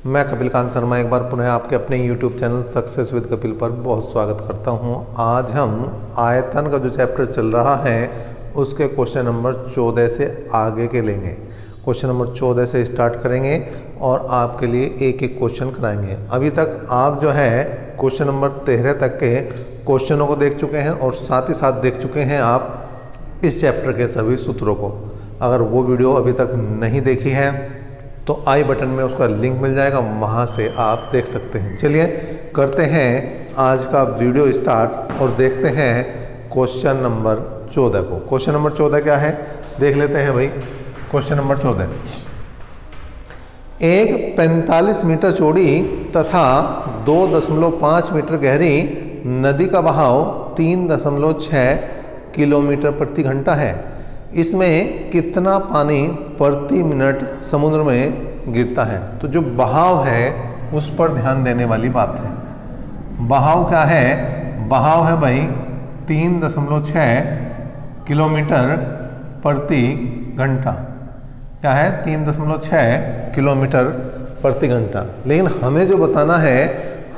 मैं कपिल कांत शर्मा एक बार पुनः आपके अपने YouTube channel success with Kapil पर बहुत स्वागत करता हूं। आज हम आयतन का जो चैप्टर चल रहा है उसके क्वेश्चन नंबर 14 से आगे के लेंगे। क्वेश्चन नंबर 14 से स्टार्ट करेंगे और आपके लिए एक एक क्वेश्चन कराएंगे। अभी तक आप जो है क्वेश्चन नंबर 13 तक के क्वेश्चनों को देख चुके हैं और साथ ही साथ देख चुके हैं आप इस चैप्टर के सभी सूत्रों को। अगर वो वीडियो अभी तक नहीं देखी है तो आई बटन में उसका लिंक मिल जाएगा, वहाँ से आप देख सकते हैं। चलिए करते हैं आज का वीडियो स्टार्ट और देखते हैं क्वेश्चन नंबर 14 को। क्वेश्चन नंबर 14 क्या है देख लेते हैं भाई। क्वेश्चन नंबर 14, एक 45 मीटर चौड़ी तथा 2.5 मीटर गहरी नदी का बहाव 3.6 किलोमीटर प्रति घंटा है। इसमें कितना पानी प्रति मिनट समुद्र में गिरता है? तो जो बहाव है उस पर ध्यान देने वाली बात है। बहाव क्या है? बहाव है भाई 3.6 किलोमीटर प्रति घंटा। क्या है? 3.6 किलोमीटर प्रति घंटा। लेकिन हमें जो बताना है,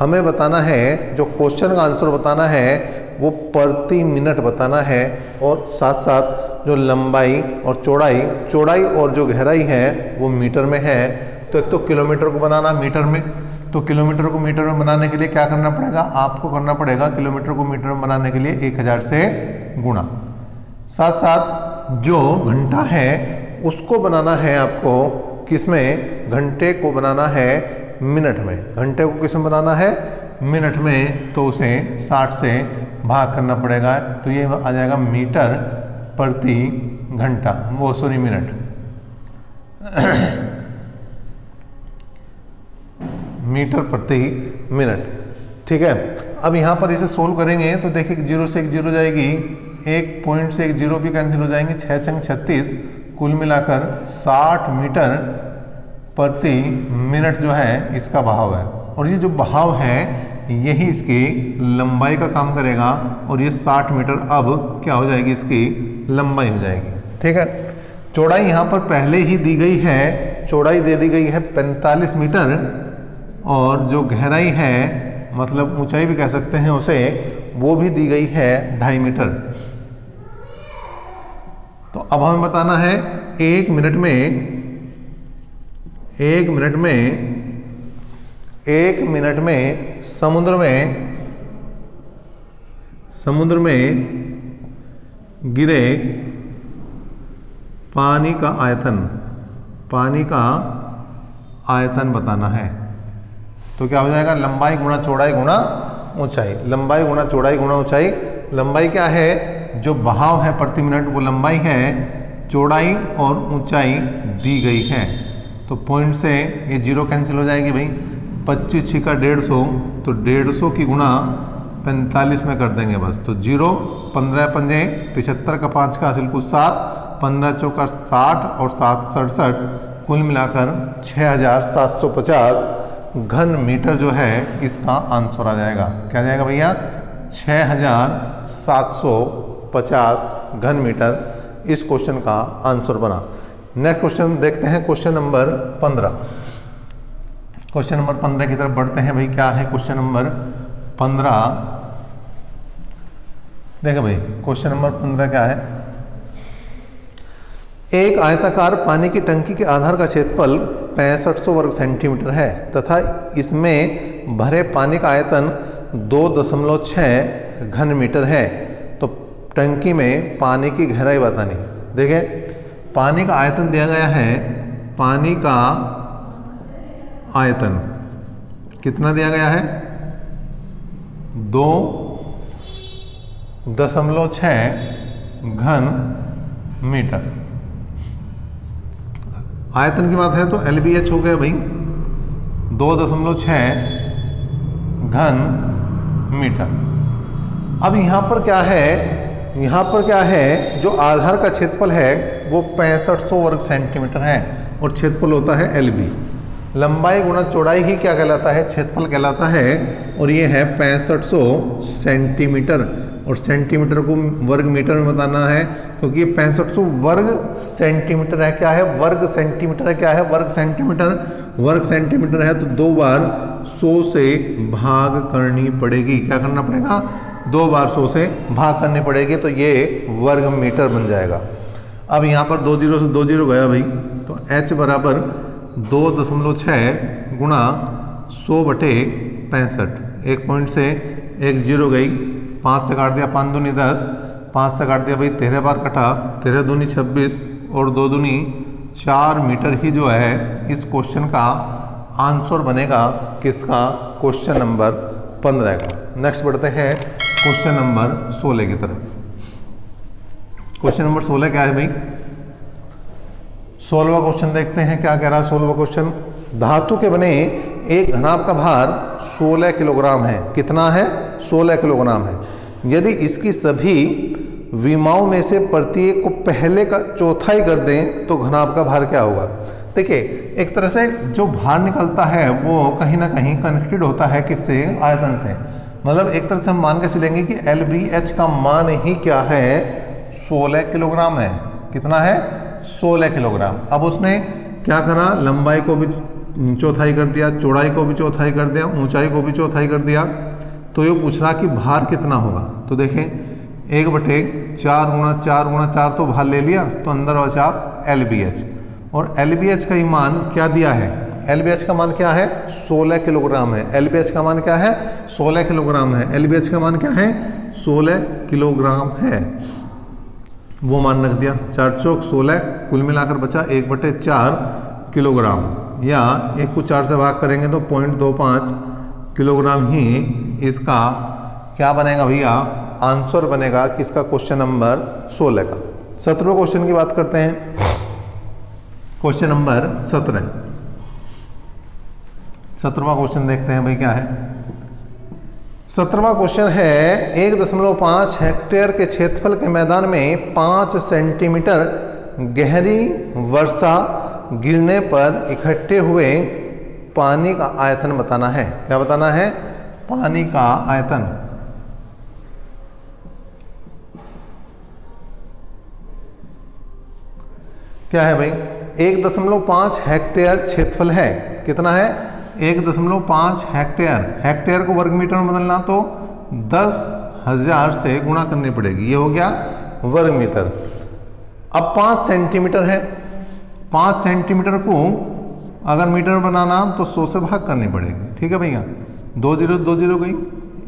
हमें बताना है, जो क्वेश्चन का आंसर बताना है वो प्रति मिनट बताना है और साथ साथ जो लंबाई और चौड़ाई और जो गहराई है वो मीटर में है। तो एक तो किलोमीटर को बनाना मीटर में, तो किलोमीटर को मीटर में बनाने के लिए क्या करना पड़ेगा? आपको करना पड़ेगा किलोमीटर को मीटर में बनाने के लिए 1000 से गुणा। साथ साथ जो घंटा है उसको बनाना है आपको किसमें? घंटे को बनाना है मिनट में। घंटे को किसमें बनाना है? मिनट में। तो उसे 60 से भाग करना पड़ेगा। तो ये आ जाएगा मीटर प्रति घंटा, वो सॉरी मिनट मीटर प्रति मिनट। ठीक है, अब यहाँ पर इसे सोल्व करेंगे तो देखिए 0 से 1 0 जाएगी, 1 पॉइंट से 1 0 भी कैंसिल हो जाएंगे, 6 छंग 36, कुल मिलाकर 60 मीटर प्रति मिनट जो है इसका बहाव है। और ये जो बहाव है यही इसकी लंबाई का काम करेगा और ये 60 मीटर अब क्या हो जाएगी? इसकी लंबाई हो जाएगी। ठीक है, चौड़ाई यहाँ पर पहले ही दी गई है, चौड़ाई दे दी गई है 45 मीटर और जो गहराई है मतलब ऊंचाई भी कह सकते हैं उसे, वो भी दी गई है 2.5 मीटर। तो अब हमें बताना है एक मिनट में समुद्र में गिरे पानी का आयतन बताना है। तो क्या हो जाएगा? लंबाई गुणा चौड़ाई गुणा ऊंचाई। लंबाई गुणा चौड़ाई गुणा ऊंचाई। लंबाई क्या है? जो बहाव है प्रति मिनट वो लंबाई है, चौड़ाई और ऊंचाई दी गई है। तो पॉइंट से ये 0 कैंसिल हो जाएगी भाई। 25 छिका 150, तो 150 की गुणा 45 में कर देंगे बस। तो 0, 15 पंजे 75 का 5 का हासिल कुछ 7, 15 चौका 60 और 7 67, कुल मिलाकर 6750 घन मीटर जो है इसका आंसर आ जाएगा। क्या जाएगा भैया? 6750 घन मीटर इस क्वेश्चन का आंसर बना। नेक्स्ट क्वेश्चन देखते हैं, क्वेश्चन नंबर 15। क्वेश्चन नंबर 15 की तरफ बढ़ते हैं भाई। क्या है क्वेश्चन नंबर 15? देखो भाई क्वेश्चन नंबर 15 क्या है? एक आयताकार पानी की टंकी के आधार का क्षेत्रफल 6500 वर्ग सेंटीमीटर है तथा इसमें भरे पानी का आयतन 2.6 घन मीटर है। तो टंकी में पानी की गहराई बतानी। देखें पानी का आयतन दिया गया है, पानी का आयतन कितना दिया गया है? 2.6 घन मीटर। आयतन की बात है तो LBH हो गया भाई 2.6 घन मीटर। अब यहाँ पर क्या है? यहाँ पर क्या है? जो आधार का क्षेत्रफल है वो 6500 वर्ग सेंटीमीटर है और क्षेत्रफल होता है LB। लंबाई गुणा चौड़ाई ही क्या कहलाता है? क्षेत्रफल कहलाता है। और ये है 6500 सेंटीमीटर और सेंटीमीटर को वर्ग मीटर में बताना है क्योंकि ये 6500 वर्ग सेंटीमीटर है। क्या है? वर्ग सेंटीमीटर है। क्या है? वर्ग सेंटीमीटर। वर्ग सेंटीमीटर है तो 2 बार 100 से भाग करनी पड़ेगी। क्या करना पड़ेगा? 2 बार 100 से भाग करनी पड़ेगी, तो ये वर्ग मीटर बन जाएगा। अब यहाँ पर 2 जीरो से 2 जीरो गया भाई, तो h बराबर 2.6 गुणा 100/65। एक पॉइंट से एक जीरो गई, 5 से काट दिया, 5 दूनी 10, 5 से काट दिया भाई, 13 बार कटा, 13 दूनी 26 और 2 दूनी 4 मीटर ही जो है इस क्वेश्चन का आंसर बनेगा। किसका? क्वेश्चन नंबर 15 का। नेक्स्ट बढ़ते हैं क्वेश्चन नंबर 16 की तरफ। क्वेश्चन नंबर 16 क्या है भाई? 16वां क्वेश्चन देखते हैं क्या कह रहा है। 16वां क्वेश्चन, धातु के बने एक घनाभ का भार 16 किलोग्राम है। कितना है? 16 किलोग्राम है। यदि इसकी सभी विमाओं में से प्रत्येक को पहले का चौथाई कर दें तो घनाभ का भार क्या होगा? देखिए, एक तरह से जो भार निकलता है वो कहीं ना कहीं कनेक्टेड होता है किससे? आयतन से। मतलब एक तरह से हम मान के चलेंगे कि LBH का मान ही क्या है? 16 किलोग्राम है। कितना है? 16 किलोग्राम। अब उसने क्या करा? लंबाई को भी चौथाई कर दिया, चौड़ाई को भी चौथाई कर दिया, ऊंचाई को भी चौथाई कर दिया। तो ये पूछ रहा कि भार कितना होगा। तो देखें, 1/4 गुणा 4 गुणा 4 तो भार ले लिया, तो अंदर बचा LBH। और LBH का ही मान क्या दिया है? LBH का मान क्या है? 16 किलोग्राम है। LBH का मान क्या है? 16 किलोग्राम है। LBH का मान क्या है? 16 किलोग्राम है। वो मान रख दिया, 4 चौक 16, कुल मिलाकर बचा 1/4 किलोग्राम, या 1 को 4 से भाग करेंगे तो 0.25 किलोग्राम ही इसका क्या बनेगा भैया? आंसर बनेगा। किसका? क्वेश्चन नंबर 16 का। 17वें क्वेश्चन की बात करते हैं। Question number 17। 17वां क्वेश्चन देखते हैं भाई क्या है। 17वां क्वेश्चन है, 1.5 हेक्टेयर के क्षेत्रफल के मैदान में 5 सेंटीमीटर गहरी वर्षा गिरने पर इकट्ठे हुए पानी का आयतन बताना है। क्या बताना है? पानी का आयतन। क्या है भाई? 1.5 हेक्टेयर क्षेत्रफल है। कितना है? 1.5 हेक्टेयर। हेक्टेयर को वर्ग मीटर में बदलना तो 10,000 से गुणा करनी पड़ेगी। ये हो गया वर्ग मीटर। अब 5 सेंटीमीटर है। 5 सेंटीमीटर को अगर मीटर बनाना तो 100 से भाग करनी पड़ेगी। ठीक है भैया। 2 जीरो 2 जीरो गई,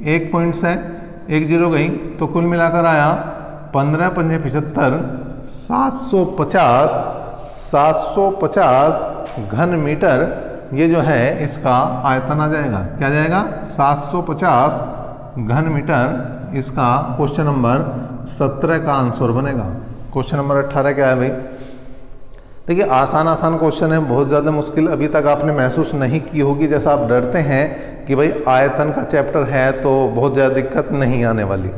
1 पॉइंट से 1 जीरो गई, तो कुल मिलाकर आया 15 पंजे 75, 750 घन मीटर। ये जो है इसका आयतन आ जाएगा। क्या जाएगा? 750 घन मीटर इसका क्वेश्चन नंबर 17 का आंसर बनेगा। क्वेश्चन नंबर 18 क्या है भाई? देखिए, आसान क्वेश्चन है, बहुत ज़्यादा मुश्किल अभी तक आपने महसूस नहीं की होगी। जैसा आप डरते हैं कि भाई आयतन का चैप्टर है तो बहुत ज़्यादा दिक्कत नहीं आने वाली।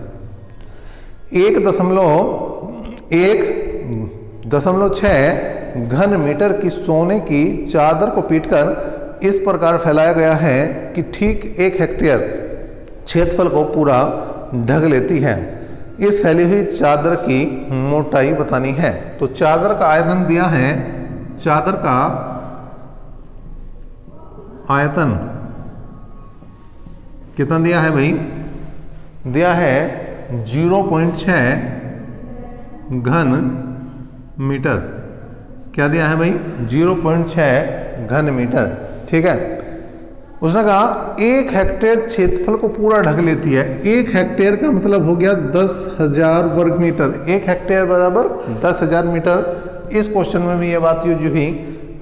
1.6 घन मीटर की सोने की चादर को पीटकर इस प्रकार फैलाया गया है कि ठीक 1 हेक्टेयर क्षेत्रफल को पूरा ढक लेती है। इस फैली हुई चादर की मोटाई बतानी है। तो चादर का आयतन दिया है। चादर का आयतन कितना दिया है भाई? दिया है 0.6 घन मीटर। क्या दिया है भाई? 0.6 घन मीटर। ठीक है। उसने कहा 1 हेक्टेयर क्षेत्रफल को पूरा ढक लेती है। 1 हेक्टेयर का मतलब हो गया 10,000 वर्ग मीटर। 1 हेक्टेयर बराबर 10,000 मीटर। इस क्वेश्चन में भी ये बात यूज हुई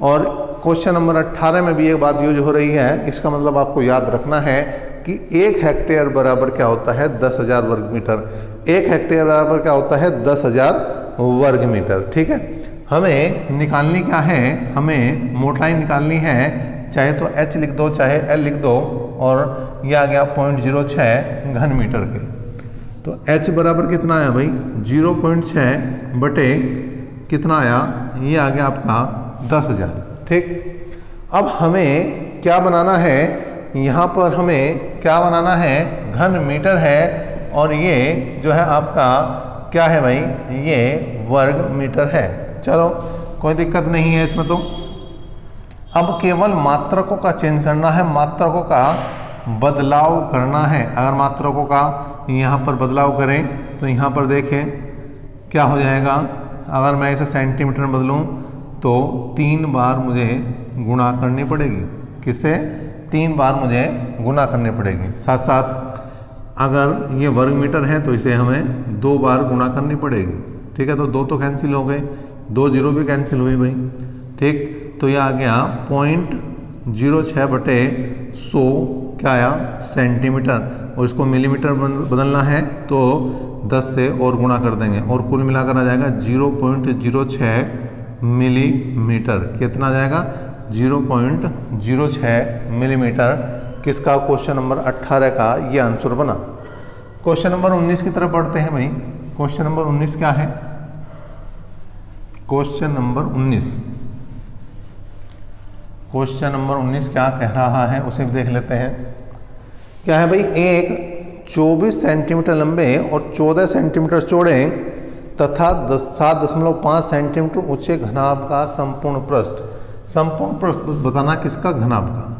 और क्वेश्चन नंबर 18 में भी ये बात यूज हो रही है। इसका मतलब आपको याद रखना है कि 1 हेक्टेयर बराबर क्या होता है? 10,000 वर्ग मीटर। 1 हेक्टेयर बराबर क्या होता है? 10,000 वर्ग मीटर। ठीक है। हमें निकालनी क्या है? हमें मोटाई निकालनी है। चाहे तो h लिख दो, चाहे l लिख दो, और ये आ गया 0.06 घन मीटर के। तो h बराबर कितना आया भाई? 0.6 बटे कितना आया? ये आ गया आपका 10,000। ठीक। अब हमें क्या बनाना है? यहाँ पर हमें क्या बनाना है? घन मीटर है और ये जो है आपका क्या है भाई? ये वर्ग मीटर है। चलो, कोई दिक्कत नहीं है इसमें। तो अब केवल मात्रकों का चेंज करना है, मात्रकों का बदलाव करना है। अगर मात्रकों का यहाँ पर बदलाव करें तो यहाँ पर देखें क्या हो जाएगा। अगर मैं इसे सेंटीमीटर में बदलूँ तो 3 बार मुझे गुणा करनी पड़ेगी। किससे? 3 बार मुझे गुणा करनी पड़ेगी। साथ साथ अगर ये वर्ग मीटर है तो इसे हमें 2 बार गुणा करनी पड़ेगी। ठीक है, तो 2 तो कैंसिल हो गए, 2 जीरो भी कैंसिल हुई भाई। ठीक, तो यह आ गया 0.06/100 क्या आया सेंटीमीटर, और इसको मिलीमीटर बदलना है तो 10 से और गुणा कर देंगे और कुल मिलाकर आ जाएगा 0.06 मिलीमीटर। कितना आ जाएगा? 0.06 मिलीमीटर। किसका? क्वेश्चन नंबर 18 का ये आंसर बना। क्वेश्चन नंबर 19 की तरफ बढ़ते हैं भाई। क्वेश्चन नंबर 19 क्या है? क्वेश्चन नंबर 19 क्या कह रहा है उसे भी देख लेते हैं। क्या है भाई? एक 24 सेंटीमीटर लंबे और 14 सेंटीमीटर चौड़े तथा 7.5 सेंटीमीटर ऊंचे घनाभ का संपूर्ण पृष्ठ। संपूर्ण पृष्ठ बताना किसका? घनाभ का।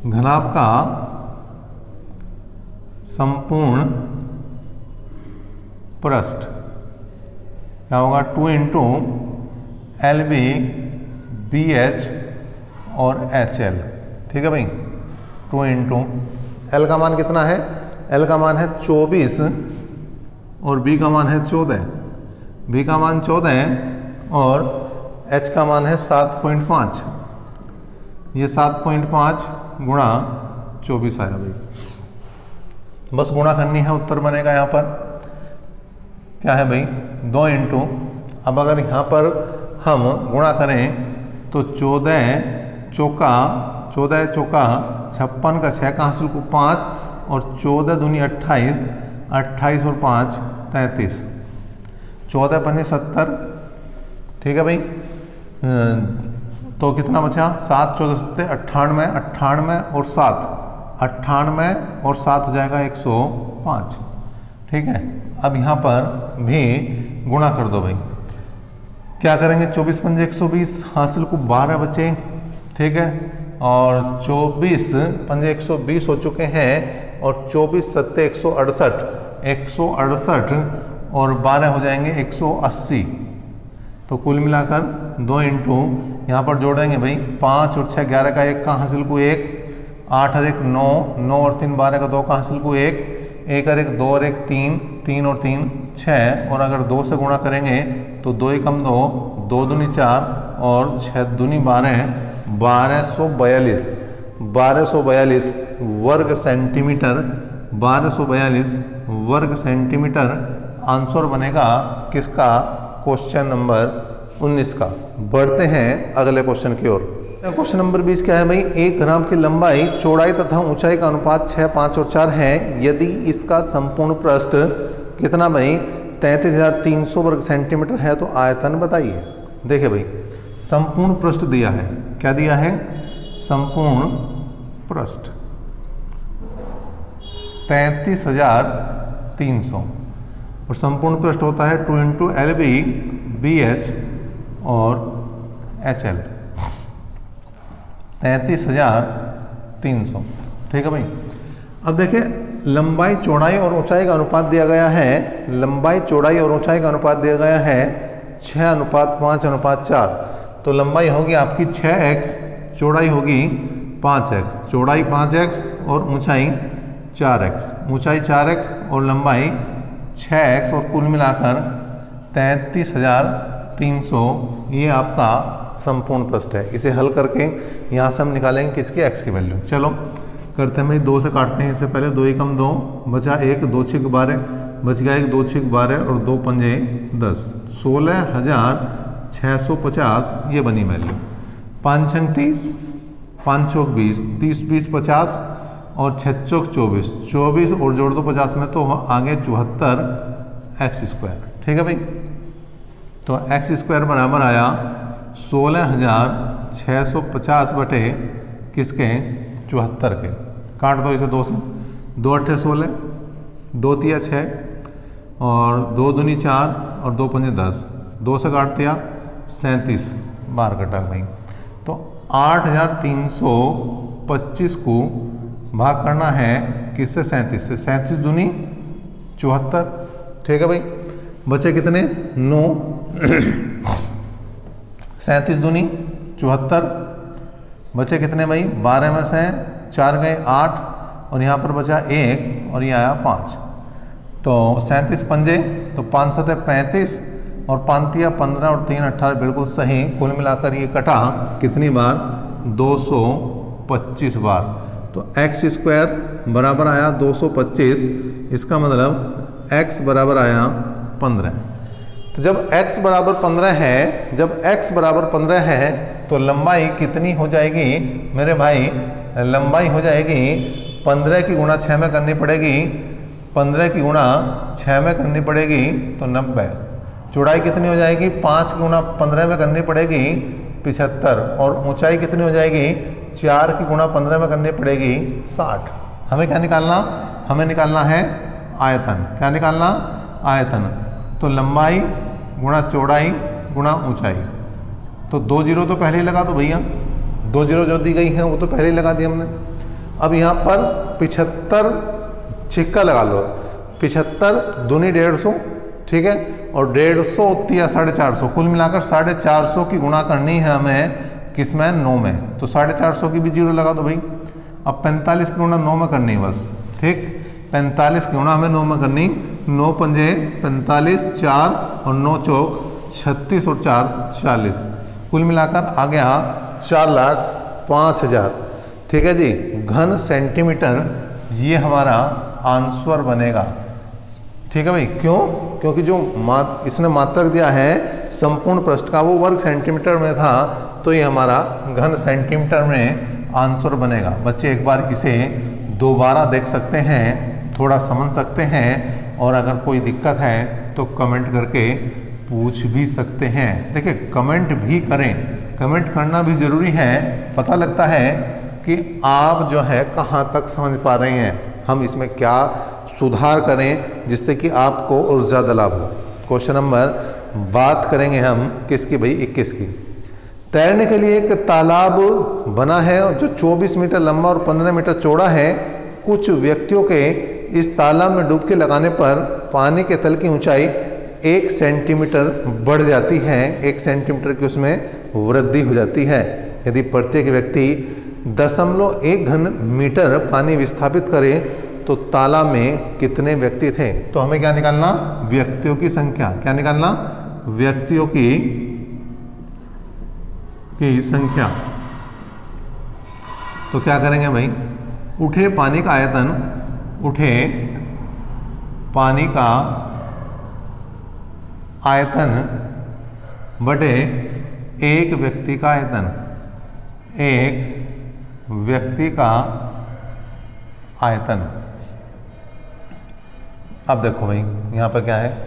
घनाभ का संपूर्ण पृष्ठ क्या होगा? 2 इंटू LB BH और HL। ठीक है भाई, 2 इंटू L का मान कितना है? L का मान है 24 और B का मान है 14। B का मान 14 और H का मान है 7.5। ये 7.5 गुणा 24 आया भाई। बस गुणा करनी है, उत्तर बनेगा यहाँ पर क्या है भाई? 2 इंटू, अब अगर यहाँ पर हम गुणा करें तो 14 चौका 56 का 6 का हासिल को 5 और 14 दूनी 28, 28 और 5 33, 14 पंजे 70। ठीक है भाई, तो कितना बचा? 7 14 70 98, 98 और 7, 98 और 7 हो जाएगा 105। ठीक है, अब यहाँ पर भी गुणा कर दो भाई। क्या करेंगे? 24 पंजे 120, हासिल को 12 बचे। ठीक है, और 24 पंजे 120 हो चुके हैं और 24 सत्ते 168, 168 और 12 हो जाएंगे 180। तो कुल मिलाकर 2 इंटू यहाँ पर जोड़ेंगे भाई 5 और 6 11 का 1 का हासिल को 1, 8 और 1 9, 9 और 3 12 का 2 का हासिल को 1, 1 और 1 2 और 1 3, 3 और 3 6 और अगर 2 से गुणा करेंगे तो 2 एकम 2, 2 दूनी 4 और 6 दूनी 12, 1242 वर्ग सेंटीमीटर, 1242 वर्ग सेंटीमीटर आंसर बनेगा किसका? क्वेश्चन नंबर 19 का। बढ़ते हैं अगले क्वेश्चन की ओर। क्वेश्चन नंबर 20 क्या है भाई? एक घनाभ की लंबाई, चौड़ाई तथा ऊंचाई का अनुपात 6, 5 और 4 है। यदि इसका संपूर्ण पृष्ठ कितना भाई? 33,300 वर्ग सेंटीमीटर है तो आयतन बताइए। देखिए भाई, संपूर्ण पृष्ठ दिया है। क्या दिया है? संपूर्ण पृष्ठ 33,300 और संपूर्ण पृष्ठ होता है 2 इंटू LB BH और HL। 33,300। ठीक है भाई, अब देखिए लंबाई चौड़ाई और ऊंचाई का अनुपात दिया गया है। लंबाई चौड़ाई और ऊंचाई का अनुपात दिया गया है 6:5:4। तो लंबाई होगी आपकी 6x, चौड़ाई होगी 5x, चौड़ाई 5x और ऊंचाई 4x, ऊंचाई 4x और लंबाई 6x और कुल मिलाकर 33,300 ये आपका संपूर्ण पृष्ठ है। इसे हल करके यहाँ से हम निकालेंगे किसकी? x की वैल्यू। चलो करते हैं भाई, 2 से काटते हैं। इससे पहले 2 एकम 2 बचा 1, 2 6 12 बच गया 1, 2 6 12 और 2 पंजे 10, 16,650 ये बनी वैल्यू। 5 छंग 30, 5 चौक 20, 30 20 50 और 6 चौक 24, 24 और जोड़ दो 50 में तो आगे 74x²। ठीक है भाई, तो x² बराबर आया 16,650 बटे किसके? 74 के। काट दो इसे 2 से, 2 8 16, 2 3 6 और 2 दूनी 4 और 2 पंजे 10, 2 से काट दिया 37 बार कटा भाई। तो 8325 को भाग करना है किससे? 37 से। 37 दूनी 74, ठीक है भाई। बचे कितने? 9। 37 दूनी 74, बचे कितने भाई? 12 में से 4 गए 8 और यहाँ पर बचा 1 और ये आया 5। तो 37 पंजे, तो 5 7 35 और 5 तिया 15 और 3 18, बिल्कुल सही। कुल मिलाकर ये कटा कितनी बार? 225 बार। तो x स्क्वायर बराबर आया 225, इसका मतलब x बराबर आया 15। तो जब x बराबर 15 है, जब x बराबर 15 है तो लंबाई कितनी हो जाएगी मेरे भाई? लंबाई हो जाएगी 15 की गुणा 6 में करनी पड़ेगी, 15 की गुणा 6 में करनी पड़ेगी तो 90। चौड़ाई कितनी हो जाएगी? 5 की गुणा 15 में करनी पड़ेगी 75 और ऊंचाई कितनी हो जाएगी? 4 की गुणा 15 में करनी पड़ेगी 60। हमें क्या निकालना? हमें निकालना है आयतन। क्या निकालना? आयतन। तो लंबाई गुणा चौड़ाई गुणा ऊंचाई। तो 2 जीरो तो पहले ही लगा दो भैया, 2 जीरो जो दी गई हैं वो तो पहले ही लगा दी हमने। अब यहाँ पर 75 छिक्का लगा लो, 75 दूनी 150, ठीक है, और 150 या 450, कुल मिलाकर 450 की गुणा करनी है हमें किसमें? 9 में। तो 450 की भी जीरो लगा दो भाई। अब 45 की गुणा 9 में करनी है बस, ठीक। 45 की गुणा हमें 9 में करनी, 9 पंजे 45, 4 और 9 चौक 36 और 4 40, कुल मिलाकर आ गया 4,05,000, ठीक है जी, घन सेंटीमीटर। ये हमारा आंसर बनेगा, ठीक है भाई। क्यों? क्योंकि जो इसने मात्रक दिया है संपूर्ण पृष्ठ का वो वर्ग सेंटीमीटर में था, तो ये हमारा घन सेंटीमीटर में आंसर बनेगा। बच्चे एक बार इसे दोबारा देख सकते हैं, थोड़ा समझ सकते हैं, और अगर कोई दिक्कत है तो कमेंट करके पूछ भी सकते हैं। देखिए कमेंट भी करें, कमेंट करना भी ज़रूरी है। पता लगता है कि आप जो है कहाँ तक समझ पा रहे हैं, हम इसमें क्या सुधार करें जिससे कि आपको और ज़्यादा लाभ हो। क्वेश्चन नंबर बात करेंगे हम किसकी भाई? 21 की। तैरने के लिए एक तालाब बना है जो 24 मीटर लंबा और 15 मीटर चौड़ा है। कुछ व्यक्तियों के इस तालाब में डुबकी लगाने पर पानी के तल की ऊंचाई 1 सेंटीमीटर बढ़ जाती है, 1 सेंटीमीटर की उसमें वृद्धि हो जाती है। यदि प्रत्येक व्यक्ति 0.1 घन मीटर पानी विस्थापित करे तो तालाब में कितने व्यक्ति थे? तो हमें क्या निकालना? व्यक्तियों की संख्या। क्या निकालना? व्यक्तियों की संख्या। तो क्या करेंगे भाई? उठे पानी का आयतन, उठे पानी का आयतन बटे एक व्यक्ति का आयतन, एक व्यक्ति का आयतन। अब देखो भाई यहाँ पर क्या है?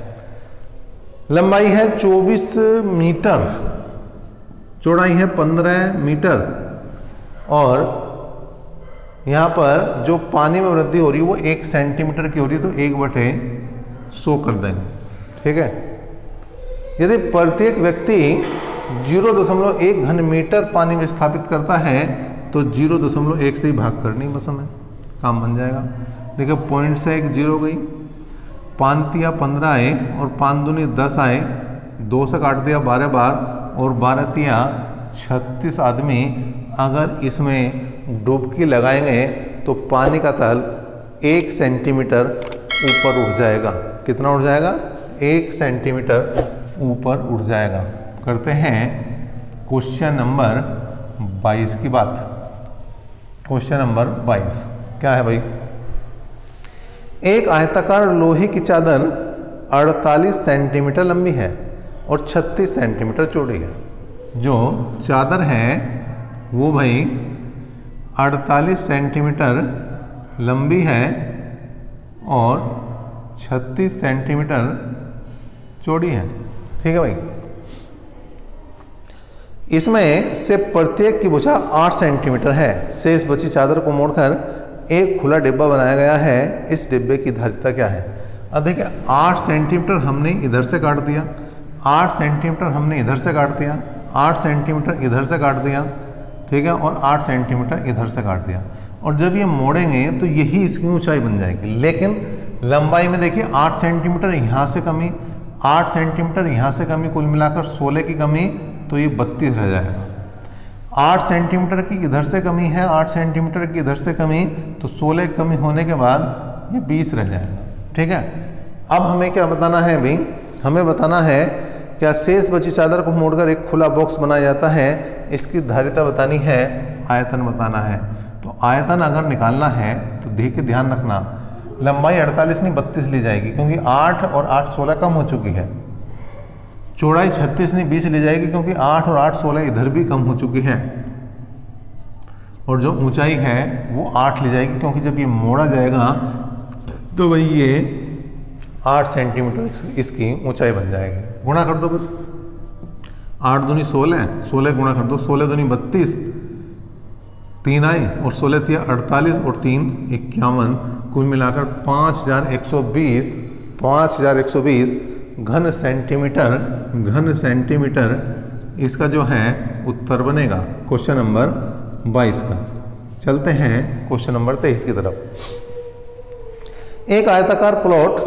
लंबाई है 24 मीटर, चौड़ाई है 15 मीटर, और यहाँ पर जो पानी में वृद्धि हो रही है वो 1 सेंटीमीटर की हो रही है, तो 1/100 कर देंगे, ठीक है। यदि प्रत्येक व्यक्ति 0.1 घन मीटर पानी में स्थापित करता है तो 0.1 से ही भाग करनी बस, हमें काम बन जाएगा। देखिए पॉइंट से 1 0 गई, 5 तिया 15 आए और 5 दूनी 10 आए, 2 से काट दिया 12 बार और 12 तिया 36 आदमी अगर इसमें डुबकी लगाएंगे तो पानी का तल 1 सेंटीमीटर ऊपर उठ जाएगा। कितना उठ जाएगा? 1 सेंटीमीटर ऊपर उठ जाएगा। करते हैं क्वेश्चन नंबर 22 की बात। क्वेश्चन नंबर 22 क्या है भाई? एक आयताकार लोहे की चादर 48 सेंटीमीटर लंबी है और 36 सेंटीमीटर चौड़ी है। जो चादर है वो भाई 48 सेंटीमीटर लंबी है और 36 सेंटीमीटर चौड़ी है, ठीक है भाई। इसमें से प्रत्येक की भुजा 8 सेंटीमीटर है। शेष बची चादर को मोड़कर एक खुला डिब्बा बनाया गया है। इस डिब्बे की धारिता क्या है? अब देखिए 8 सेंटीमीटर हमने इधर से काट दिया, 8 सेंटीमीटर हमने इधर से काट दिया, 8 सेंटीमीटर इधर से काट दिया, ठीक है, और 8 सेंटीमीटर इधर से काट दिया। और जब ये मोड़ेंगे तो यही इसकी ऊंचाई बन जाएगी। लेकिन लंबाई में देखिए 8 सेंटीमीटर यहाँ से कमी, 8 सेंटीमीटर यहाँ से कमी, कुल मिलाकर 16 की कमी, तो ये 32 रह जाएगा। 8 सेंटीमीटर की इधर से कमी है, 8 सेंटीमीटर की इधर से कमी, तो 16 की कमी होने के बाद ये 20 रह जाएगा। ठीक है, अब हमें क्या बताना है अभी, हमें बताना है क्या शेष बची चादर को मोड़कर एक खुला बॉक्स बनाया जाता है, इसकी धारिता बतानी है, आयतन बताना है। तो आयतन अगर निकालना है तो देखिए ध्यान रखना, लंबाई 48 नहीं 32 ली जाएगी, क्योंकि 8 और 8 16 कम हो चुकी है। चौड़ाई 36 नहीं 20 ली जाएगी, क्योंकि 8 और 8 16 इधर भी कम हो चुकी है। और जो ऊंचाई है वो 8 ली जाएगी, क्योंकि जब ये मोड़ा जाएगा तो वही ये 8 सेंटीमीटर इसकी ऊंचाई बन जाएगी। गुणा कर दो बस, 8 दूनी 16, 16 गुणा कर दो, 16 दूनी 32, 3 आई और 16 थी 48 और 3 51, कुल मिलाकर 5120 घन सेंटीमीटर इसका जो है उत्तर बनेगा क्वेश्चन नंबर 22 का। चलते हैं क्वेश्चन नंबर 23 की तरफ। एक आयताकार प्लॉट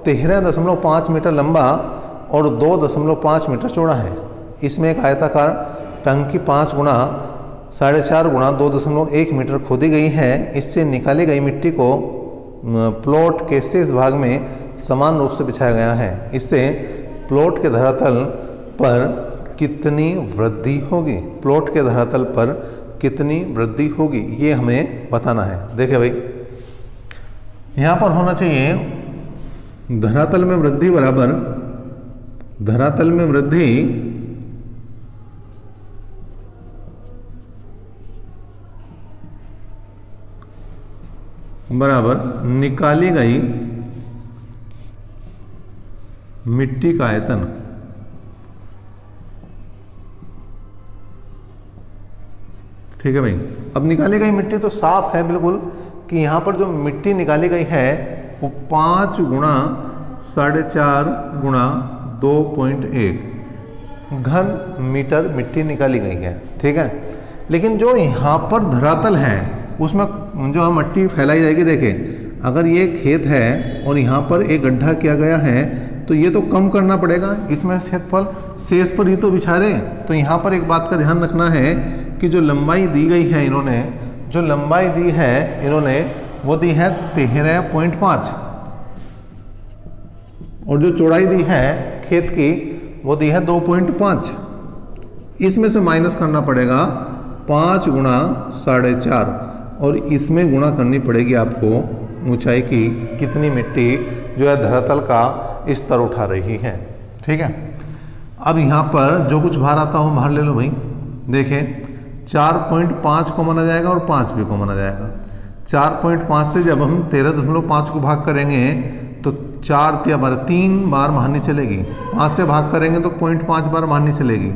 13.5 मीटर लंबा और 2.5 मीटर चौड़ा है। इसमें एक आयताकार टंकी 5 गुणा 4.5 गुणा 2.1 मीटर खोदी गई है। इससे निकाली गई मिट्टी को प्लॉट के शेष भाग में समान रूप से बिछाया गया है। इससे प्लॉट के धरातल पर कितनी वृद्धि होगी, प्लॉट के धरातल पर कितनी वृद्धि होगी, ये हमें बताना है। देखिए भाई, यहाँ पर होना चाहिए धरातल में वृद्धि बराबर धरातल में वृद्धि बराबर निकाली गई मिट्टी का आयतन। ठीक है भाई, अब निकाली गई मिट्टी तो साफ है बिल्कुल कि यहाँ पर जो मिट्टी निकाली गई है वो 5 गुणा 4.5 गुणा 2.1 घन मीटर मिट्टी निकाली गई है। ठीक है, लेकिन जो यहाँ पर धरातल है उसमें जो मिट्टी फैलाई जाएगी, देखिए अगर ये खेत है और यहाँ पर एक गड्ढा किया गया है तो ये तो कम करना पड़ेगा, इसमें क्षेत्रफल शेष पर ही तो बिछा रहे। तो यहाँ पर एक बात का ध्यान रखना है कि जो लंबाई दी गई है इन्होंने, जो लंबाई दी है इन्होंने वो दी है 13.5 और जो चौड़ाई दी है खेत की वो दी है 2.5। इसमें से माइनस करना पड़ेगा 5 गुणा 4.5 और इसमें गुणा करनी पड़ेगी आपको ऊंचाई की, कितनी मिट्टी जो है धरातल का स्तर उठा रही है। ठीक है, अब यहाँ पर जो कुछ भार आता हो भार ले लो भाई। देखें 4.5 को माना जाएगा और 5 भी को माना जाएगा। 4.5 से जब हम 13.5 को भाग करेंगे तो 4 3 बार मारनी चलेगी, 5 से भाग करेंगे तो 0.5 बार मारनी चलेगी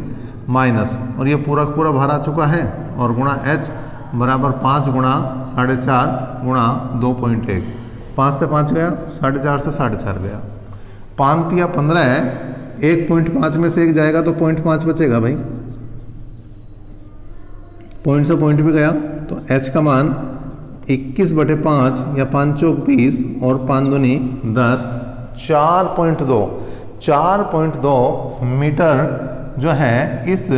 माइनस, और ये पूरा पूरा भार आ चुका है और गुणा h बराबर 5 गुणा 4.5 गुणा 2.1। 5 से 5 गया, 4.5 से 4.5 गया, 5 या 15 है, 1.5 में से 1 जाएगा तो 0.5 बचेगा भाई, पॉइंट से पॉइंट भी गया तो h का मान 21/5 या 5 चौक 20 और 5 दूनी 10, 4.2 मीटर जो है इस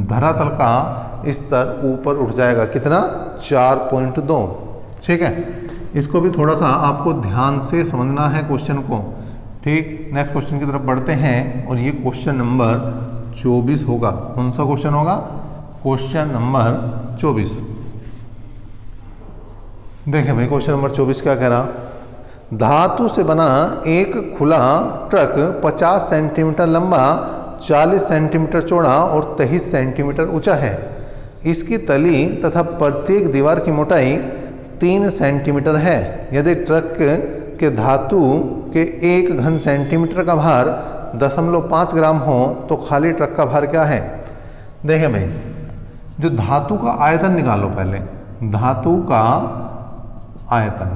धरातल का स्तर ऊपर उठ जाएगा। कितना? 4.2। ठीक है, इसको भी थोड़ा सा आपको ध्यान से समझना है क्वेश्चन को। ठीक, नेक्स्ट क्वेश्चन की तरफ बढ़ते हैं और ये क्वेश्चन नंबर 24 होगा। कौन सा क्वेश्चन होगा? Question number 24। देखें भाई क्वेश्चन नंबर 24 क्या कह रहा, धातु से बना एक खुला ट्रक 50 सेंटीमीटर लंबा, 40 सेंटीमीटर चौड़ा और 23 सेंटीमीटर ऊंचा है। इसकी तली तथा प्रत्येक दीवार की मोटाई 3 सेंटीमीटर है। यदि ट्रक के धातु के 1 घन सेंटीमीटर का भार 0.5 ग्राम हो तो खाली ट्रक का भार क्या है? देखें भाई, जो धातु का आयतन निकालो पहले। धातु का आयतन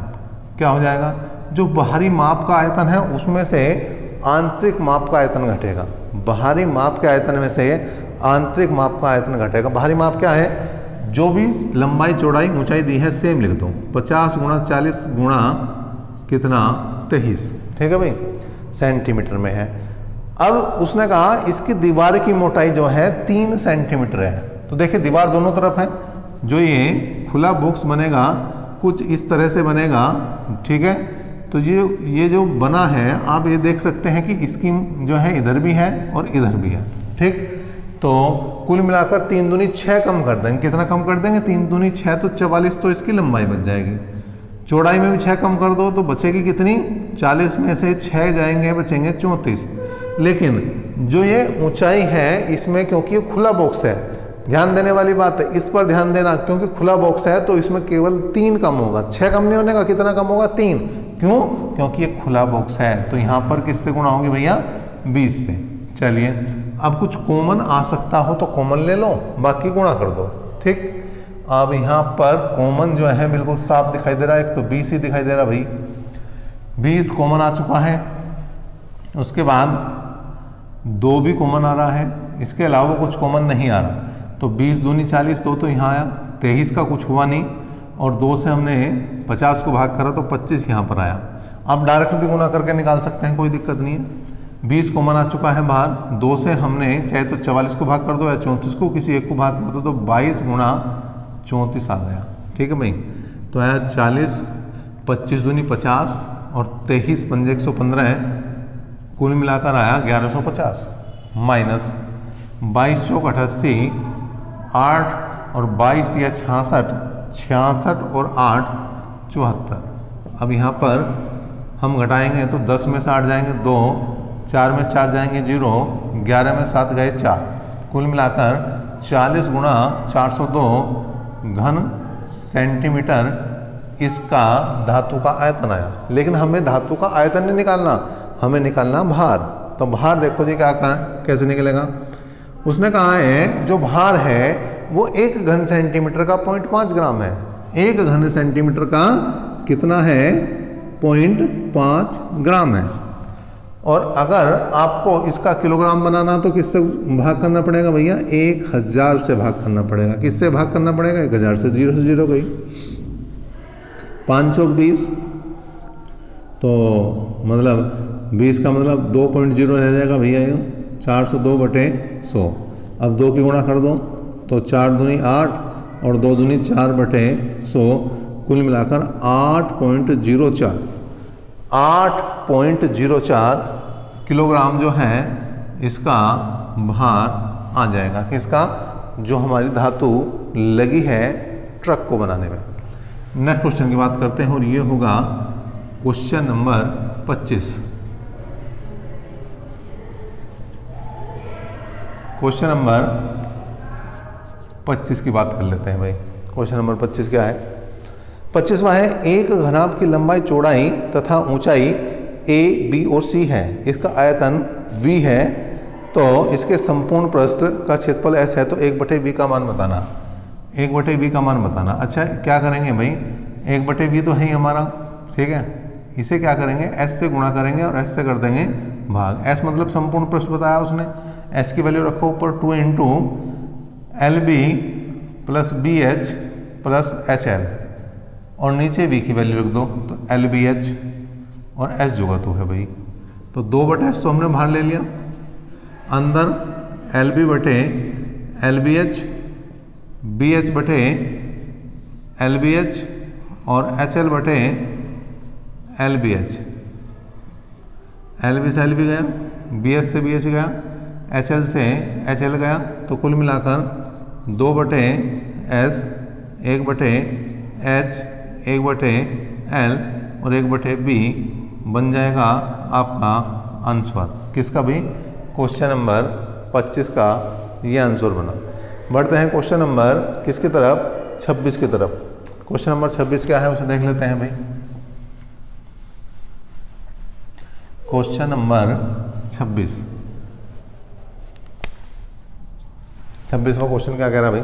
क्या हो जाएगा? जो बाहरी माप का आयतन है उसमें से आंतरिक माप का आयतन घटेगा। बाहरी माप के आयतन में से आंतरिक माप का आयतन घटेगा। बाहरी माप क्या है? जो भी लंबाई चौड़ाई ऊंचाई दी है सेम लिख दो, 50 गुणा 40 गुणा कितना 23, ठीक है भाई, सेंटीमीटर में है। अब उसने कहा इसकी दीवार की मोटाई जो है 3 सेंटीमीटर है। तो देखिए दीवार दोनों तरफ है, जो ये खुला बॉक्स बनेगा कुछ इस तरह से बनेगा, ठीक है। तो ये जो बना है आप ये देख सकते हैं कि इसकी जो है इधर भी है और इधर भी है, ठीक। तो कुल मिलाकर 3 दूनी 6 कम कर देंगे, कितना कम कर देंगे 3 दूनी 6 तो 44, तो इसकी लंबाई बच जाएगी। चौड़ाई में भी 6 कम कर दो तो बचेगी कितनी, 40 में से 6 जाएंगे बचेंगे 34। लेकिन जो ये ऊंचाई है इसमें, क्योंकि ये खुला बॉक्स है, ध्यान देने वाली बात है, इस पर ध्यान देना, क्योंकि खुला बॉक्स है तो इसमें केवल 3 कम होगा, 6 कम नहीं होने का, कितना कम होगा 3। क्यों, क्योंकि ये खुला बॉक्स है। तो यहाँ पर किससे गुणा होंगे भैया, 20 से। चलिए अब कुछ कॉमन आ सकता हो तो कॉमन ले लो, बाकी गुणा कर दो, ठीक। अब यहाँ पर कॉमन जो है बिल्कुल साफ दिखाई दे रहा है, एक तो 20 ही दिखाई दे रहा भाई, 20 कॉमन आ चुका है। उसके बाद 2 भी कॉमन आ रहा है, इसके अलावा कुछ कॉमन नहीं आ रहा। तो 20 दूनी 40, 2 तो यहाँ आया, 23 का कुछ हुआ नहीं, और 2 से हमने 50 को भाग करा तो 25 यहाँ पर आया। आप डायरेक्ट भी गुना करके निकाल सकते हैं, कोई दिक्कत नहीं है। 20 कॉमन आ चुका है बाहर, 2 से हमने चाहे तो 44 को भाग कर दो या 34 को, किसी एक को भाग कर दो, तो 22 गुणा 34 आ गया, ठीक है भाई। तो आया 40, 25 दूनी 50 और 23 पंजे 115 है, कुल मिलाकर आया 1150 माइनस 22 चौक 88, 8 और 22 दिया 66, 66 और 8 74। अब यहाँ पर हम घटाएंगे तो 10 में से 8 जाएंगे 2, 4 में 4 जाएंगे 0, 11 में 7 गए 4, कुल मिलाकर 40 गुणा 402 घन सेंटीमीटर इसका धातु का आयतन आया। लेकिन हमें धातु का आयतन नहीं निकालना, हमें निकालना भार। तो भार देखो जी क्या कैसे निकलेगा। उसने कहा है जो भार है वो 1 घन सेंटीमीटर का 0.5 ग्राम है। 1 घन सेंटीमीटर का कितना है, 0.5 ग्राम है। और अगर आपको इसका किलोग्राम बनाना तो किससे भाग करना पड़ेगा भैया, 1000 से भाग करना पड़ेगा। किससे भाग करना पड़ेगा, 1000 से, 0 से 0 गई, 5 चौक 20, तो मतलब 20 का मतलब 2.0 रह जाएगा भैया, 402/100। अब 2 की गुणा कर दो तो 4 दूनी 8 और 2 दूनी 4/100, कुल मिलाकर 8.04 किलोग्राम जो है इसका भार आ जाएगा। किसका, जो हमारी धातु लगी है ट्रक को बनाने में। नेक्स्ट क्वेश्चन की बात करते हैं और ये होगा क्वेश्चन नंबर 25। क्वेश्चन नंबर 25 की बात कर लेते हैं भाई। क्वेश्चन नंबर 25 क्या है, 25वां है, एक घनाभ की लंबाई चौड़ाई तथा ऊंचाई ए बी और सी है, इसका आयतन v है, तो इसके संपूर्ण पृष्ठ का क्षेत्रफल s है, तो 1/v का मान बताना, 1/v का मान बताना। अच्छा क्या करेंगे भाई, 1/v तो है ही हमारा, ठीक है, इसे क्या करेंगे s से गुणा करेंगे और s से कर देंगे भाग। s मतलब संपूर्ण पृष्ठ बताया उसने, s की वैल्यू रखो ऊपर 2 × LB + BH + HL और नीचे v की वैल्यू रख दो, तो LBH और s जोगा 2 है भाई, तो 2/s तो हमने बाहर ले लिया, अंदर LB/LBH, BH/LBH और HL/LBH। LB से LB गया, BH से BH गया, HL से HL गया, तो कुल मिलाकर 2/S, 1/H, 1/L और 1/B बन जाएगा आपका आंसर। किसका भी, क्वेश्चन नंबर 25 का ये आंसर बना। बढ़ते हैं क्वेश्चन नंबर किसकी तरफ, 26 की तरफ। क्वेश्चन नंबर 26 क्या है उसे देख लेते हैं भाई। क्वेश्चन नंबर 26वां क्वेश्चन क्या कह रहा है भाई,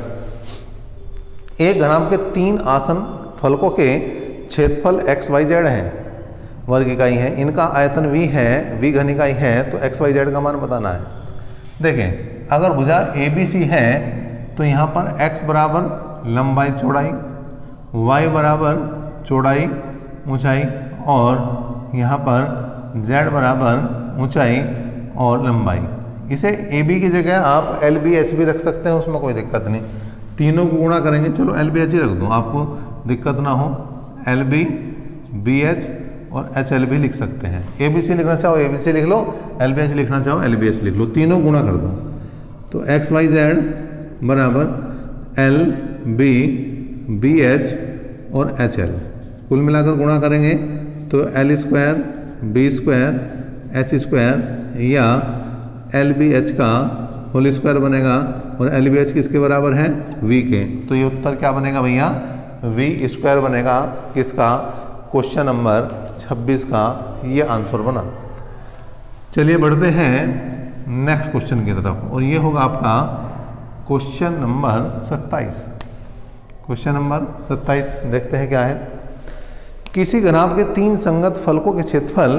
एक घनाभ के 3 आसन फलकों के क्षेत्रफल XYZ है, वर्ग इकाई है, इनका आयतन v है, v घन इकाई है, तो XYZ का मान बताना है। देखें अगर भुजा ABC है तो यहाँ पर x बराबर लंबाई चौड़ाई, y बराबर चौड़ाई ऊंचाई, और यहाँ पर z बराबर ऊंचाई और लंबाई। इसे AB की जगह आप LBH भी रख सकते हैं, उसमें कोई दिक्कत नहीं। तीनों को गुणा करेंगे, चलो LBH ही रख दूँ आपको दिक्कत ना हो। LB, BH और HL भी लिख सकते हैं। ABC लिखना चाहो ABC लिख लो, LBH लिखना चाहो LBH लिख लो, तीनों गुणा कर दो। तो XYZ बराबर LB, BH और HL कुल मिलाकर गुणा करेंगे तो L square, B square, H square या LBH का होल स्क्वायर बनेगा, और LBH किसके बराबर है? V के। तो ये उत्तर क्या बनेगा भैया? V स्क्वायर बनेगा। किसका? क्वेश्चन नंबर 26 का ये आंसर बना। चलिए बढ़ते हैं नेक्स्ट क्वेश्चन की तरफ, और ये होगा आपका क्वेश्चन नंबर 27। क्वेश्चन नंबर 27 देखते हैं क्या है। किसी घनाभ के 3 संगत फलकों के क्षेत्रफल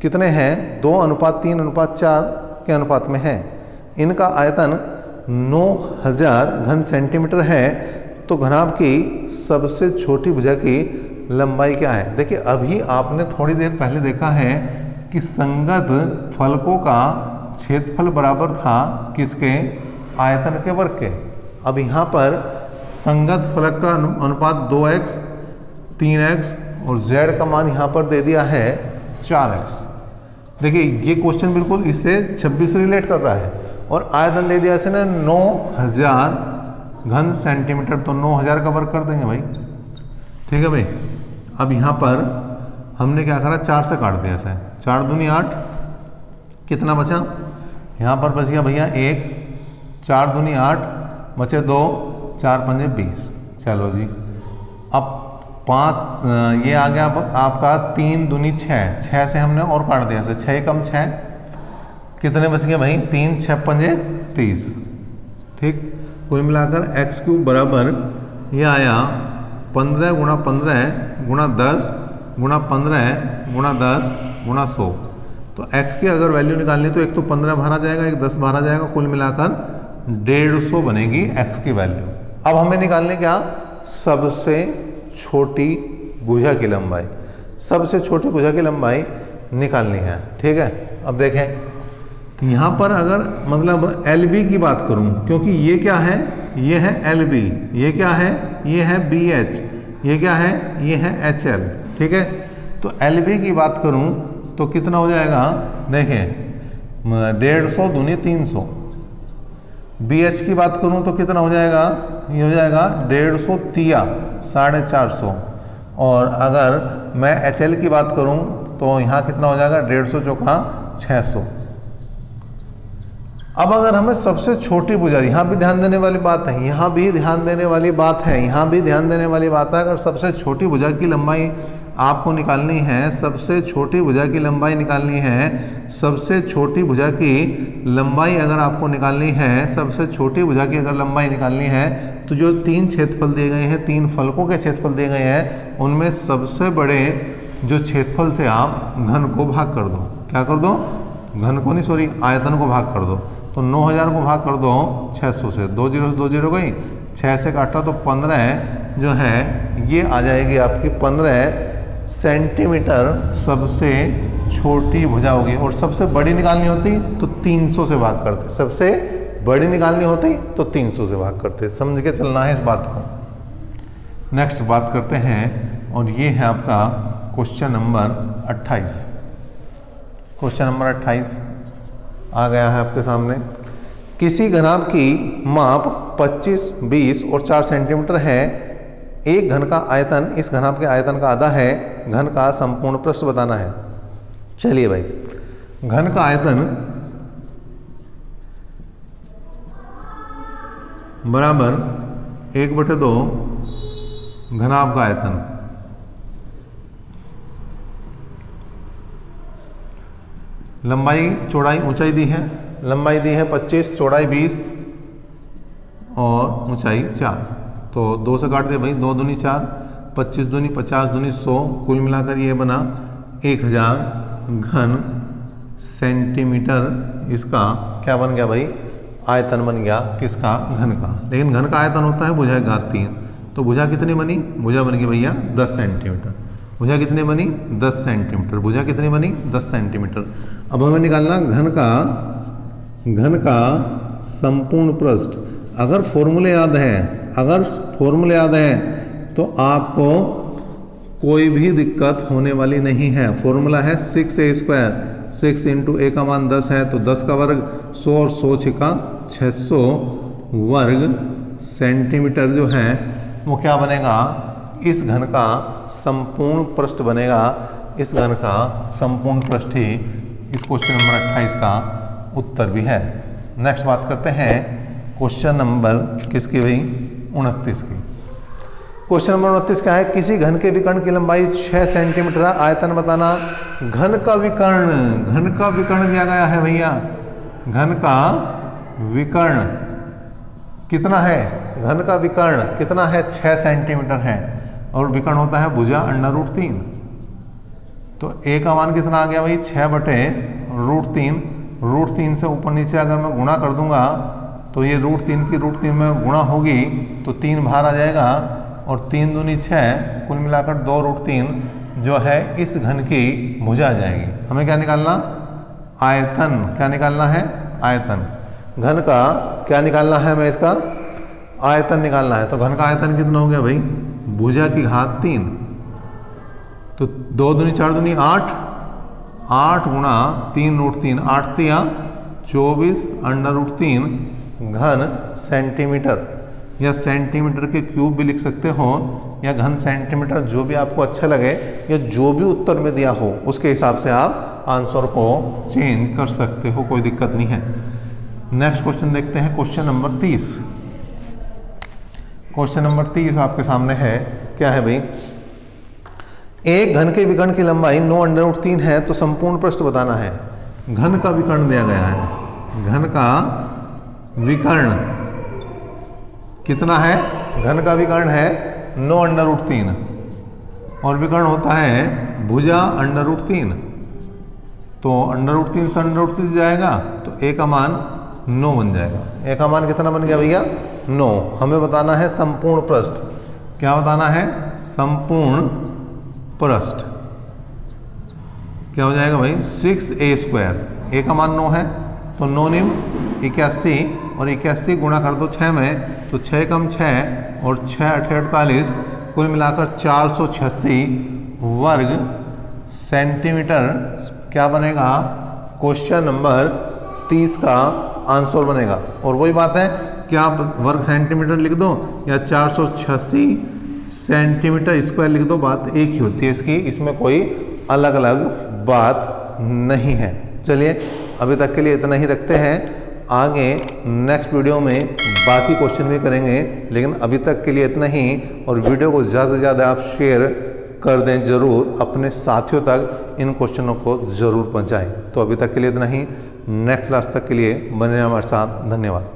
कितने हैं? 2:3:4 के अनुपात में है। इनका आयतन 9000 घन सेंटीमीटर है। तो घनाभ की सबसे छोटी भुजा की लंबाई क्या है? देखिए अभी आपने थोड़ी देर पहले देखा है कि संगत फलकों का क्षेत्रफल बराबर था किसके? आयतन के वर्ग के। अब यहाँ पर संगत फलक का अनुपात 2x, 3x और z का मान यहाँ पर दे दिया है 4x। देखिए ये क्वेश्चन बिल्कुल इससे 26 से रिलेट कर रहा है, और आयतन दे दिया इसने 9000 घन सेंटीमीटर। तो 9000 का वर्ग कर देंगे भाई, ठीक है भाई। अब यहाँ पर हमने क्या करा? 4 से काट दिया इसे। 4 दूनी 8, कितना बचा? यहाँ पर बच गया भैया 1, 4 दूनी 8 बचे 2, 4 पंजे 20। चलो जी, अब 5 ये आ गया आपका 3 दूनी 6, 6 से हमने और काट दिया इसे। 6 कम 6 कितने बच गए भाई? 3, 6 पंजे 30। ठीक, कुल मिलाकर x³ बराबर ये आया 15 गुणा 15 गुणा 10 गुणा 15 गुणा 10 गुणा 100। तो x की अगर वैल्यू निकालनी तो एक तो 15 बाहर आ जाएगा, एक 10 बाहर आ जाएगा, कुल मिलाकर 150 बनेगी x की वैल्यू। अब हमें निकालने क्या? सबसे छोटी भुजा की लंबाई। सबसे छोटी भुजा की लंबाई निकालनी है, ठीक है। अब देखें यहाँ पर अगर मतलब LB की बात करूँ, क्योंकि ये क्या है? ये है LB, ये क्या है? ये है BH, ये क्या है? ये है HL, ठीक है। तो LB की बात करूं तो कितना हो जाएगा? देखें 150 दूनी 300। BH की बात करूं तो कितना हो जाएगा? ये हो जाएगा 150 तिया 450। और अगर मैं HL की बात करूं तो यहाँ कितना हो जाएगा? 150 चौका 600। अब अगर हमें सबसे छोटी भुजा, यहाँ भी ध्यान देने वाली बात है, यहाँ भी ध्यान देने वाली बात है, यहाँ भी ध्यान देने वाली बात है। अगर सबसे छोटी भुजा की लंबाई आपको निकालनी है, सबसे छोटी भुजा की लंबाई निकालनी है, सबसे छोटी भुजा की लंबाई अगर आपको निकालनी है, सबसे छोटी भुजा की अगर लंबाई निकालनी है, तो जो 3 क्षेत्रफल दिए गए हैं, 3 फलकों के क्षेत्रफल दिए गए हैं, उनमें सबसे बड़े जो क्षेत्रफल से आप घन को भाग कर दो। क्या कर दो? घन को नहीं, सॉरी, आयतन को भाग कर दो। तो 9000 को भाग कर दो 600 से, 2 जीरो 2 जीरो गई, 6 से काटा तो 15 जो है ये आ जाएगी आपकी 15 सेंटीमीटर सबसे छोटी भुजा होगी। और सबसे बड़ी निकालनी होती तो 300 से भाग करते, सबसे बड़ी निकालनी होती तो 300 से भाग करते। समझ के चलना है इस बात को। नेक्स्ट बात करते हैं, और ये है आपका क्वेश्चन नंबर 28। क्वेश्चन नंबर 28 आ गया है आपके सामने। किसी घनाभ की माप 25, 20 और 4 सेंटीमीटर है। एक घन का आयतन इस घनाभ के आयतन का आधा है। घन का संपूर्ण पृष्ठ बताना है। चलिए भाई, घन का आयतन बराबर 1/2 घनाभ का आयतन। लंबाई चौड़ाई ऊंचाई दी है, लंबाई दी है 25, चौड़ाई 20 और ऊंचाई 4। तो 2 से काट दिया भाई, 2 दूनी 4, 25 दूनी 50 दूनी 100, कुल मिलाकर ये बना 1000 घन सेंटीमीटर। इसका क्या बन गया भाई? आयतन बन गया किसका, घन का। लेकिन घन का आयतन होता है भुजा घात 3, तो भुजा कितनी बनी, भुजा बन गई भैया 10 सेंटीमीटर। भुजा कितनी बनी 10 सेंटीमीटर। भुजा कितनी बनी 10 सेंटीमीटर। अब हमें निकालना घन का संपूर्ण पृष्ठ। अगर फॉर्मूले याद है तो आपको कोई भी दिक्कत होने वाली नहीं है। फॉर्मूला है 6a²। 6 इंटू a का मान 10 है तो 10 का वर्ग 100 और 100 छिका 600 वर्ग सेंटीमीटर जो है वो क्या बनेगा, इस घन का संपूर्ण पृष्ठ बनेगा। इस घन का संपूर्ण पृष्ठ ही इस क्वेश्चन नंबर 28 का उत्तर भी है। नेक्स्ट बात करते हैं क्वेश्चन नंबर किसकी भाई, 29 की। क्वेश्चन नंबर 29 क्या है, किसी घन के विकर्ण की लंबाई 6 सेंटीमीटर है, आयतन बताना। घन का विकर्ण दिया गया है भैया। घन का विकर्ण कितना है, घन का विकर्ण कितना है 6 सेंटीमीटर है, और विकर्ण होता है भुजा √3। तो a का मान कितना आ गया भाई 6/√3। √3 से ऊपर नीचे अगर मैं गुणा कर दूंगा तो ये √3 की √3 में गुणा होगी तो 3 बाहर आ जाएगा, और 3 दूनी 6, कुल मिलाकर 2√3 जो है इस घन की भुजा आ जाएगी। हमें क्या निकालना, आयतन। क्या निकालना है, आयतन। घन का क्या निकालना है, हमें इसका आयतन निकालना है। तो घन का आयतन कितना हो गया भाई, भुजा की घात 3। तो 2 दूनी 4 दूनी 8, 8 गुणा 3√3, 8 तिया 24/√3 घन सेंटीमीटर, या सेंटीमीटर के क्यूब भी लिख सकते हो, या घन सेंटीमीटर, जो भी आपको अच्छा लगे, या जो भी उत्तर में दिया हो उसके हिसाब से आप आंसर को चेंज कर सकते हो, कोई दिक्कत नहीं है। नेक्स्ट क्वेश्चन देखते हैं, क्वेश्चन नंबर 30। क्वेश्चन नंबर 30 आपके सामने है, क्या है भाई, एक घन के विकर्ण की लंबाई 9√3 है तो संपूर्ण पृष्ठ बताना है। घन का विकर्ण दिया गया है। घन का विकर्ण कितना है, घन का विकर्ण है 9√3, और विकर्ण होता है भुजा √3। तो √3 से √3 जाएगा तो a का मान 9 बन जाएगा। a का मान कितना बन गया भैया 9। हमें बताना है संपूर्ण पृष्ठ। क्या बताना है, संपूर्ण पृष्ठ। क्या हो जाएगा भाई 6a²। a का मान 9 है तो 9 निम 81, और 81 गुणा कर दो 6 में तो 6 कम 6 और 6 8 48, कुल मिलाकर 486 वर्ग सेंटीमीटर क्या बनेगा, क्वेश्चन नंबर 30 का आंसर बनेगा। और वही बात है कि आप वर्ग सेंटीमीटर लिख दो या 486 सेंटीमीटर स्क्वायर लिख दो, बात एक ही होती है इसकी, इसमें कोई अलग अलग बात नहीं है। चलिए अभी तक के लिए इतना ही रखते हैं, आगे नेक्स्ट वीडियो में बाकी क्वेश्चन भी करेंगे, लेकिन अभी तक के लिए इतना ही। और वीडियो को ज़्यादा से ज़्यादा आप शेयर कर दें ज़रूर, अपने साथियों तक इन क्वेश्चनों को ज़रूर पहुंचाएं। तो अभी तक के लिए इतना ही, नेक्स्ट क्लास तक के लिए बने हमारे साथ। धन्यवाद।